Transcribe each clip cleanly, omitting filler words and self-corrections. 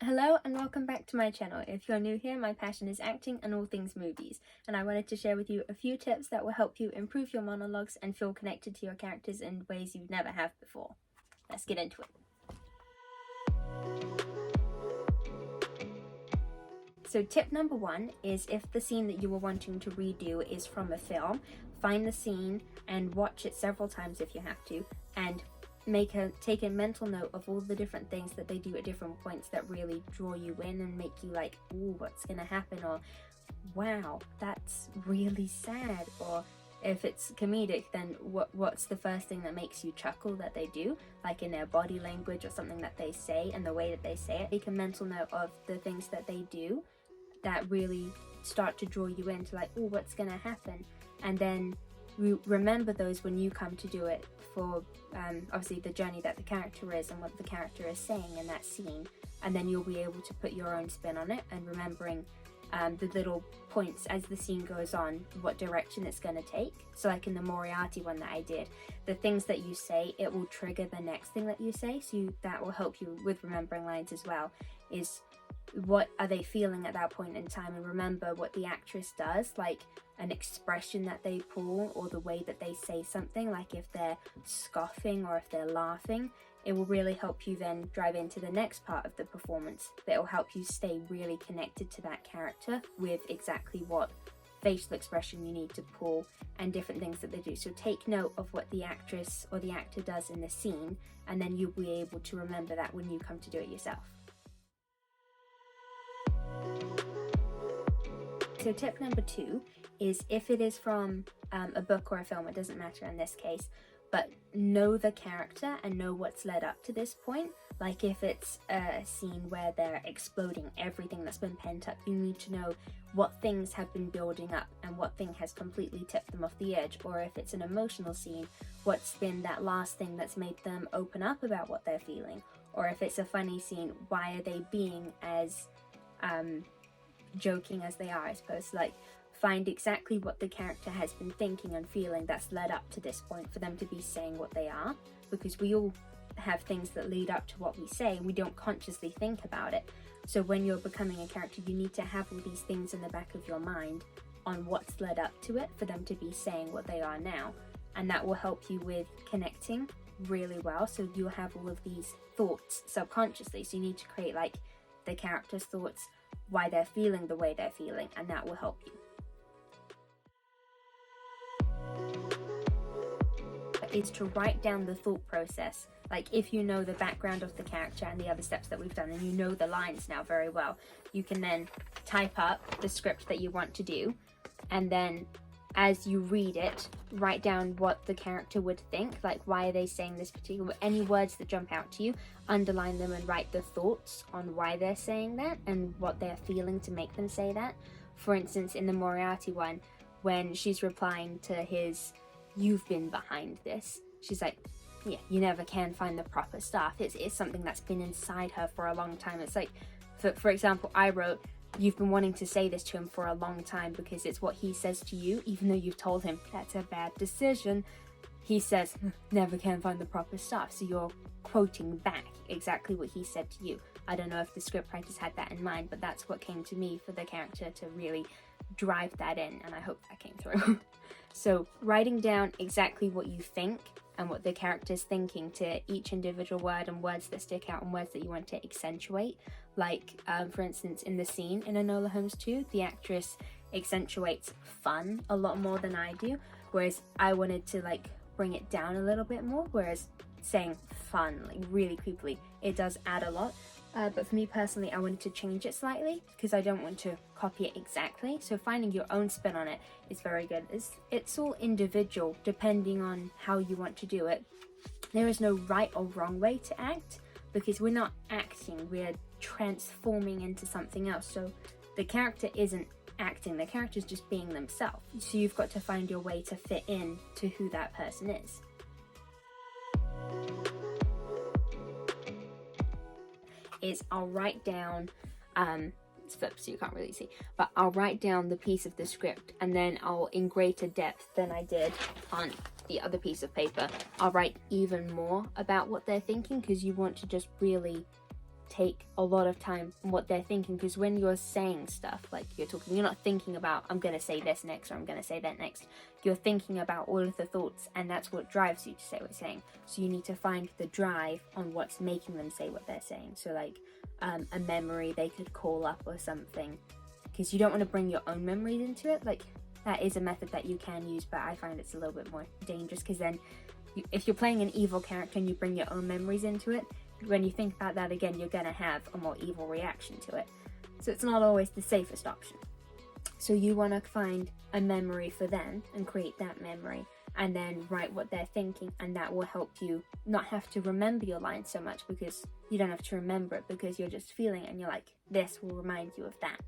Hello and welcome back to my channel. If you're new here, my passion is acting and all things movies, and I wanted to share with you a few tips that will help you improve your monologues and feel connected to your characters in ways you never have before. Let's get into it. So tip number one is, if the scene that you were wanting to redo is from a film, find the scene and watch it several times if you have to, and take a mental note of all the different things that they do at different points that really draw you in and make you like, ooh, what's gonna happen, or wow, that's really sad. Or if it's comedic, then what's the first thing that makes you chuckle that they do, like in their body language or something that they say and the way that they say it. Take a mental note of the things that they do that really start to draw you into like, oh, what's gonna happen, and then remember those when you come to do it for obviously the journey that the character is and what the character is saying in that scene, and then you'll be able to put your own spin on it, and remembering the little points as the scene goes on, what direction it's going to take. So like in the Moriarty one that I did, the things that you say, it will trigger the next thing that you say, so that will help you with remembering lines as well, is what are they feeling at that point in time, and remember what the actress does, like an expression that they pull or the way that they say something, like if they're scoffing or if they're laughing. It will really help you then drive into the next part of the performance, that will help you stay really connected to that character with exactly what facial expression you need to pull and different things that they do. So take note of what the actress or the actor does in the scene, and then you'll be able to remember that when you come to do it yourself. So tip number two is, if it is from a book or a film, it doesn't matter in this case, but know the character and know what's led up to this point. Like if it's a scene where they're exploding everything that's been pent up, you need to know what things have been building up and what thing has completely tipped them off the edge. Or if it's an emotional scene, what's been that last thing that's made them open up about what they're feeling. Or if it's a funny scene, why are they being as joking as they are, I suppose. Like, find exactly what the character has been thinking and feeling that's led up to this point for them to be saying what they are, because we all have things that lead up to what we say and we don't consciously think about it. So when you're becoming a character, you need to have all these things in the back of your mind on what's led up to it for them to be saying what they are now, and that will help you with connecting really well. So you'll have all of these thoughts subconsciously, so you need to create like the character's thoughts, why they're feeling the way they're feeling, and that will help you. Is to write down the thought process. Like if you know the background of the character and the other steps that we've done, and you know the lines now very well, you can then type up the script that you want to do, and then as you read it, write down what the character would think, like why are they saying this particular, any words that jump out to you, underline them and write the thoughts on why they're saying that and what they're feeling to make them say that. For instance, in the Moriarty one, when she's replying to his, "You've been behind this," she's like, yeah, you never can find the proper stuff. It's something that's been inside her for a long time. It's like, for example, I wrote, "You've been wanting to say this to him for a long time," because it's what he says to you, even though you've told him that's a bad decision. He says, "Never can find the proper stuff." So you're quoting back exactly what he said to you. I don't know if the scriptwriters had that in mind, but that's what came to me for the character to really drive that in, and I hope that came through. So writing down exactly what you think and what the character's thinking to each individual word, and words that stick out and words that you want to accentuate. Like for instance, in the scene in Enola Holmes 2, the actress accentuates fun a lot more than I do, whereas I wanted to like bring it down a little bit more, whereas saying fun like really creepily, it does add a lot. But for me personally, I wanted to change it slightly because I don't want to copy it exactly. So finding your own spin on it is very good. It's all individual depending on how you want to do it. There is no right or wrong way to act, because we're not acting, we're transforming into something else. So the character isn't acting, the character is just being themselves. So you've got to find your way to fit in to who that person is. I'll write down, it's flipped so you can't really see, but I'll write down the piece of the script, and then I'll, in greater depth than I did on the other piece of paper, I'll write even more about what they're thinking, because you want to just really take a lot of time on what they're thinking, because when you're saying stuff, like you're talking, you're not thinking about, I'm going to say this next or I'm going to say that next. You're thinking about all of the thoughts, and that's what drives you to say what you're saying. So you need to find the drive on what's making them say what they're saying. So like a memory they could call up or something, because you don't want to bring your own memories into it. Like that is a method that you can use, but I find it's a little bit more dangerous, because then if you're playing an evil character and you bring your own memories into it, when you think about that again, you're going to have a more evil reaction to it. So it's not always the safest option. So you want to find a memory for them and create that memory, and then write what they're thinking, and that will help you not have to remember your lines so much, because you don't have to remember it, because you're just feeling it and you're like, this will remind you of that.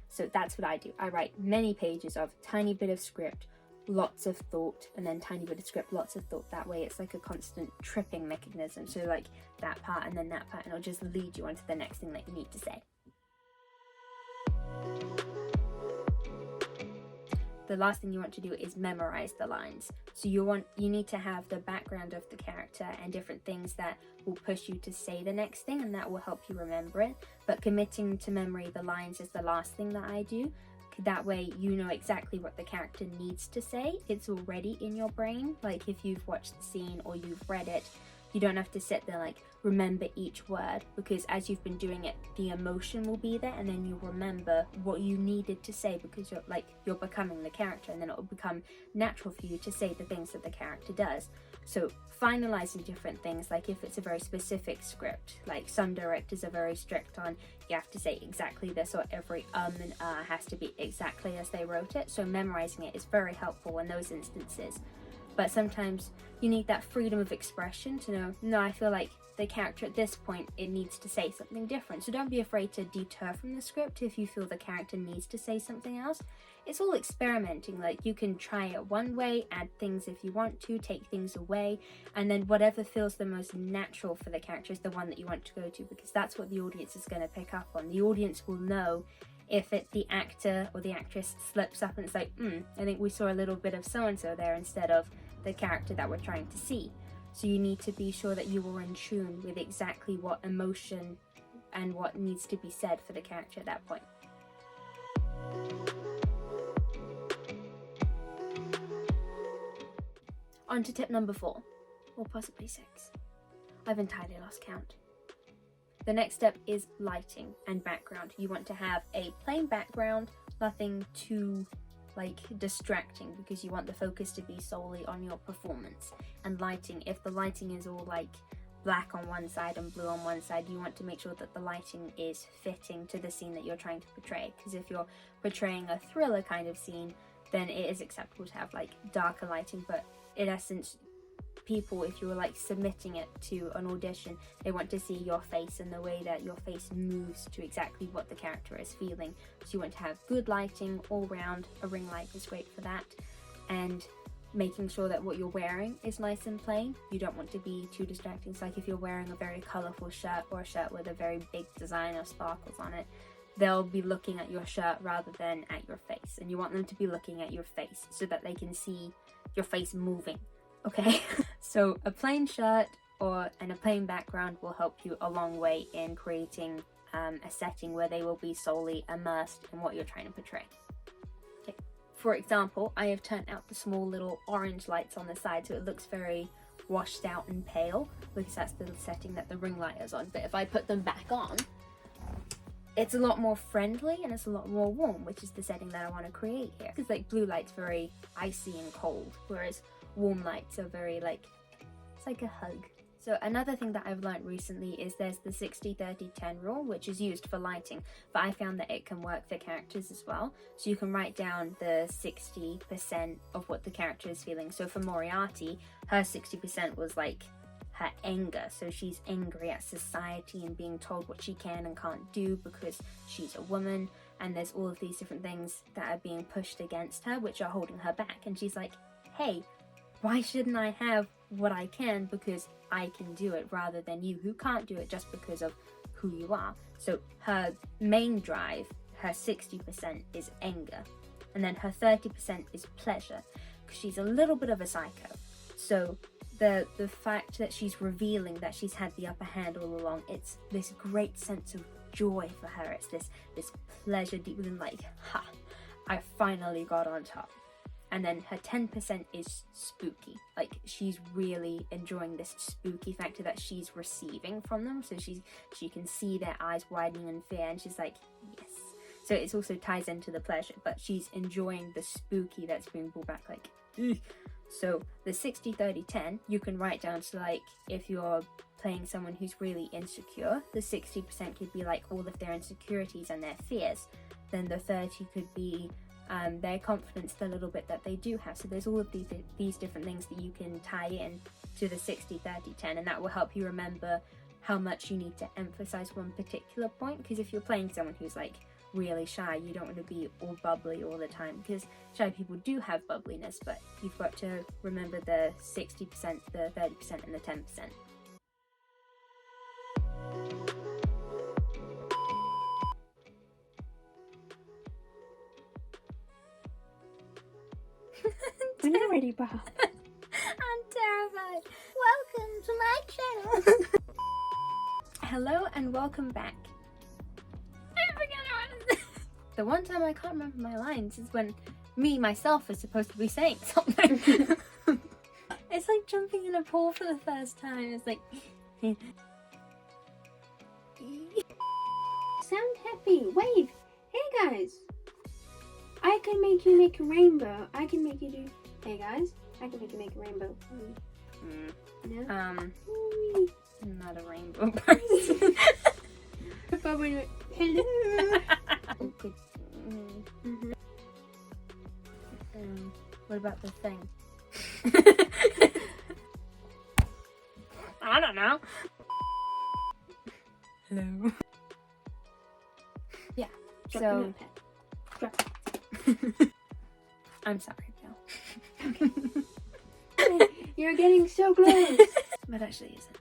So that's what I do. I write many pages of tiny bit of script, lots of thought, and then tiny bit of script, lots of thought. That way it's like a constant tripping mechanism. So like that part and then that part, and it'll just lead you on to the next thing that you need to say. The last thing you want to do is memorize the lines. So you need to have the background of the character and different things that will push you to say the next thing, and that will help you remember it. But committing to memory the lines is the last thing that I do. That way you know exactly what the character needs to say. It's already in your brain. Like if you've watched the scene or you've read it, you don't have to sit there like remember each word, because as you've been doing it, the emotion will be there, and then you'll remember what you needed to say, because you're becoming the character, and then it will become natural for you to say the things that the character does. So finalizing different things, like if it's a very specific script, like some directors are very strict on you have to say exactly this, or every and has to be exactly as they wrote it. So memorizing it is very helpful in those instances. But sometimes you need that freedom of expression to know, no, I feel like the character at this point, it needs to say something different. So don't be afraid to deter from the script if you feel the character needs to say something else. It's all experimenting. Like you can try it one way, add things if you want to, take things away, and then whatever feels the most natural for the character is the one that you want to go to, because that's what the audience is going to pick up on. The audience will know if the actor or the actress slips up and it's like, I think we saw a little bit of so-and-so there instead of the character that we're trying to see. So you need to be sure that you are in tune with exactly what emotion and what needs to be said for the character at that point. On to tip number 4, or possibly 6. I've entirely lost count. The next step is lighting and background. You want to have a plain background, nothing too distracting, because you want the focus to be solely on your performance. And lighting, if the lighting is all like black on one side and blue on one side, you want to make sure that the lighting is fitting to the scene that you're trying to portray. Because if you're portraying a thriller kind of scene, then it is acceptable to have like darker lighting. But in essence, people, if you're like submitting it to an audition, they want to see your face and the way that your face moves to exactly what the character is feeling. So you want to have good lighting all round. A ring light is great for that, and making sure that what you're wearing is nice and plain. You don't want to be too distracting. It's like if you're wearing a very colourful shirt, or a shirt with a very big design or sparkles on it, they'll be looking at your shirt rather than at your face, and you want them to be looking at your face so that they can see your face moving. Okay, so a plain shirt and a plain background will help you a long way in creating a setting where they will be solely immersed in what you're trying to portray. Okay. For example, I have turned out the small little orange lights on the side so it looks very washed out and pale, because that's the setting that the ring light is on. But if I put them back on, it's a lot more friendly and it's a lot more warm, which is the setting that I want to create here. Because like blue light's very icy and cold, whereas warm lights are very it's like a hug. So another thing that I've learned recently is there's the 60-30-10 rule, which is used for lighting, but I found that it can work for characters as well. So you can write down the 60% of what the character is feeling. So for Moriarty, her 60% was like her anger. So she's angry at society and being told what she can and can't do because she's a woman, and there's all of these different things that are being pushed against her which are holding her back, and she's like, hey, why shouldn't I have what I can because I can do it, rather than you who can't do it just because of who you are. So her main drive, her 60% is anger, and then her 30% is pleasure, because she's a little bit of a psycho. So the fact that she's revealing that she's had the upper hand all along, it's this great sense of joy for her. It's this pleasure deep within, like, ha, I finally got on top. And then her 10% is spooky. Like, she's really enjoying this spooky factor that she's receiving from them. So she can see their eyes widening in fear, and she's like, yes. So it also ties into the pleasure, but she's enjoying the spooky that's being brought back, like, ugh. So the 60, 30, 10, you can write down to, like, if you're playing someone who's really insecure, the 60% could be like all of their insecurities and their fears. Then the 30 could be their confidence, the little bit that they do have. So there's all of these different things that you can tie in to the 60, 30, 10, and that will help you remember how much you need to emphasize one particular point. Because if you're playing someone who's like really shy, you don't want to be all bubbly all the time, because shy people do have bubbliness, but you've got to remember the 60%, the 30%, and the 10%. When you're ready, Bob. I'm terrified. Welcome to my channel. Hello and welcome back. I forget the one time I can't remember my lines is when myself is supposed to be saying something. It's like jumping in a pool for the first time. It's like Sound happy. Wave. Hey guys. I can make you make a rainbow. I can make you do. Hey guys. I can make you make a rainbow. No? I'm not a rainbow person. Hello. Good. What about the thing? I don't know. Hello. Yeah. Drop So- your notepad. Drop it. I'm sorry, Bill. You're getting so close. But actually isn't.